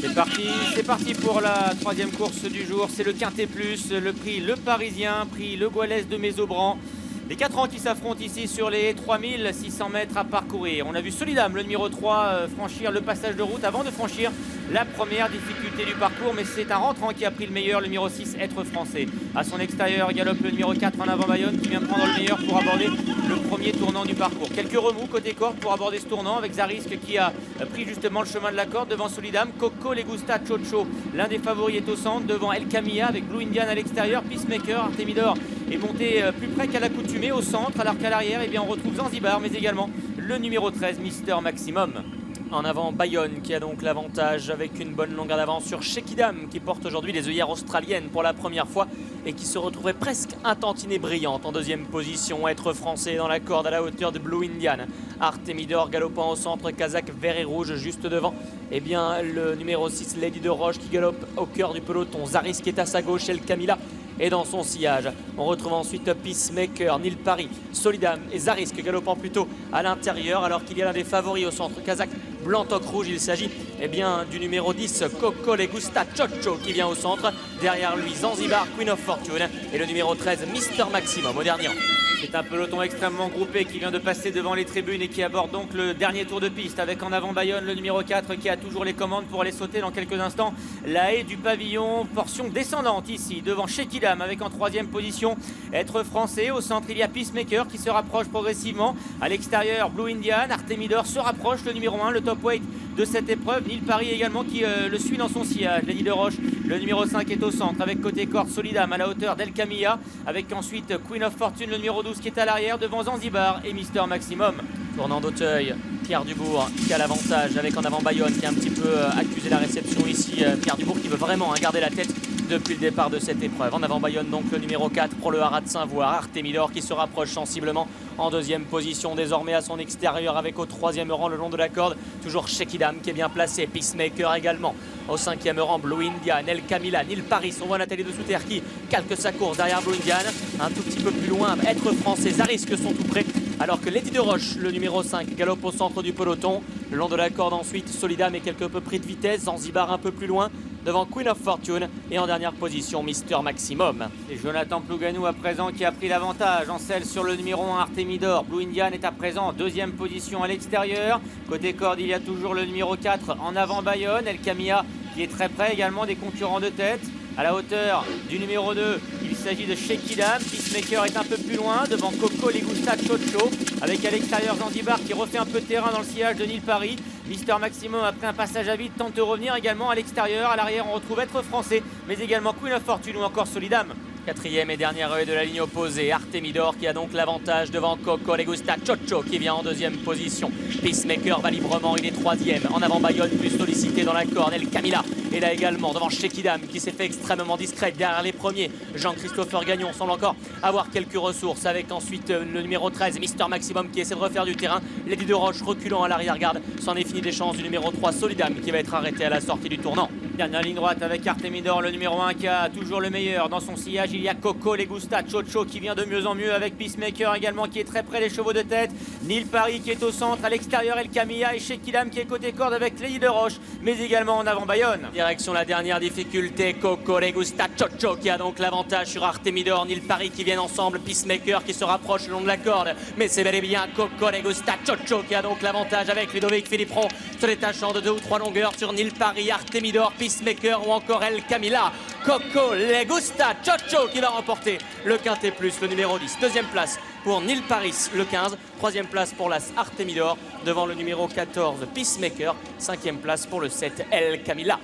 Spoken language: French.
C'est parti pour la troisième course du jour. C'est le Quintet Plus, le prix Le Parisien, prix Le Gaullès de Mésobran. Les 4 ans qui s'affrontent ici sur les 3600 mètres à parcourir. On a vu Solidam, le numéro 3, franchir le passage de route avant de franchir la première difficulté du parcours. Mais c'est un rentrant qui a pris le meilleur, le numéro 6, Être Français. À son extérieur, galope le numéro 4 en avant Bayonne qui vient de prendre le meilleur pour aborder le premier tournant du parcours. Quelques remous côté corde pour aborder ce tournant avec Zarisk qui a pris justement le chemin de la corde devant Solidam. Coco Legusta Chocho, l'un des favoris, est au centre devant El Camilla avec Blue Indian à l'extérieur. Peacemaker, Artemidor est monté plus près qu'à l'accoutumée au centre, alors qu'à l'arrière, on retrouve Zanzibar, mais également le numéro 13, Mister Maximum. En avant, Bayonne qui a donc l'avantage avec une bonne longueur d'avance sur Shekidam qui porte aujourd'hui les œillères australiennes pour la première fois et qui se retrouverait presque un tantinet brillante en deuxième position. Être Français dans la corde à la hauteur de Blue Indian. Artemidor galopant au centre, Kazakh vert et rouge juste devant. Le numéro 6, Lady de Roche qui galope au cœur du peloton. Zarisk est à sa gauche, El Camilla et dans son sillage. On retrouve ensuite Peacemaker, Nil Paris, Solidam et Zarisk galopant plutôt à l'intérieur alors qu'il y a l'un des favoris au centre, Kazakh blanc toc rouge. Il s'agit du numéro 10, Coco Legusta Chocho qui vient au centre. Derrière lui, Zanzibar, Queen of Fortune et le numéro 13, Mister Maximum au dernier rang. C'est un peloton extrêmement groupé qui vient de passer devant les tribunes et qui aborde donc le dernier tour de piste avec en avant Bayonne, le numéro 4 qui a toujours les commandes pour aller sauter dans quelques instants la haie du pavillon, portion descendante ici devant Shekidam avec en troisième position Être Français. Au centre il y a Peacemaker qui se rapproche progressivement. À l'extérieur, Blue Indian, Artemidor se rapproche, le numéro 1, le top weight de cette épreuve. Nil Paris également qui le suit dans son sillage. Lady de Roche, le numéro 5 est au centre avec côté corde Solidam à la hauteur d'El Camilla avec ensuite Queen of Fortune, le numéro 12 qui est à l'arrière devant Zanzibar et Mister Maximum. Tournant d'Auteuil, Pierre Dubourg qui a l'avantage avec en avant Bayonne qui a un petit peu accusé la réception ici. Pierre Dubourg qui veut vraiment garder la tête depuis le départ de cette épreuve. En avant Bayonne donc le numéro 4 pour le Haras de Saint-Voir. Artemidor qui se rapproche sensiblement en deuxième position désormais à son extérieur avec au troisième rang le long de la corde toujours Shekidam qui est bien placé. Peacemaker également au cinquième rang. Blue Indian, El Camilla, Nil Paris. On voit Nathalie de Souter qui calque sa course derrière Blue Indian. Un tout petit peu plus loin, Être Français, Zarisk sont tout près. Alors que Lady de Roche, le numéro 5, galope au centre du peloton. Le long de la corde ensuite, Solidam est quelque peu pris de vitesse. Zanzibar un peu plus loin devant Queen of Fortune et en dernière position Mister Maximum. Et Jonathan Plouganou à présent qui a pris l'avantage en selle sur le numéro 1 Artemidor. Blue Indian est à présent en deuxième position à l'extérieur. Côté corde il y a toujours le numéro 4 en avant Bayonne. El Camilla qui est très près également des concurrents de tête. À la hauteur du numéro 2, il s'agit de Shekidam. Peacemaker est un peu plus loin devant Coco Legusta Chocho avec à l'extérieur Zanzibar qui refait un peu de terrain dans le sillage de Nil Paris. Mister Maximum après un passage à vide tente de revenir également à l'extérieur. À l'arrière on retrouve Être Français mais également Queen of Fortune ou encore Solidam. Quatrième et dernière œil de la ligne opposée, Artemidor qui a donc l'avantage devant Coco Legusta Chocho qui vient en deuxième position. Peacemaker va librement, il est troisième. En avant Bayonne plus sollicité dans la corde, El Camilla est là également devant Shekidam qui s'est fait extrêmement discrète derrière les premiers. Jean-Christopher Gagnon semble encore avoir quelques ressources avec ensuite le numéro 13, Mister Maximum qui essaie de refaire du terrain. Lady de Roche reculant à l'arrière-garde, c'en est fini des chances du numéro 3, Solidam qui va être arrêté à la sortie du tournant. Dernière ligne droite avec Artemidor, le numéro 1 qui a toujours le meilleur. Dans son sillage, il y a Coco Legusta Chocho qui vient de mieux en mieux avec Peacemaker également qui est très près des chevaux de tête. Nil Paris qui est au centre, à l'extérieur El Camilla et Shekidam qui est côté corde avec Lady de Roche, mais également en avant Bayonne. Direction la dernière difficulté, Coco Legusta Chocho qui a donc l'avantage sur Artemidor. Nil Paris qui viennent ensemble, Peacemaker qui se rapproche le long de la corde, mais c'est bel et bien Coco Legusta Chocho qui a donc l'avantage avec Ludovic Philippron, se détachant de 2 ou 3 longueurs sur Nil Paris, Artemidor, Peacemaker ou encore El Camilla. Coco Legusta Chocho qui va remporter le Quintet Plus, le numéro 10. Deuxième place pour Nil Paris, le 15. Troisième place pour l'As Artemidor devant le numéro 14 Peacemaker. Cinquième place pour le 7 El Camilla.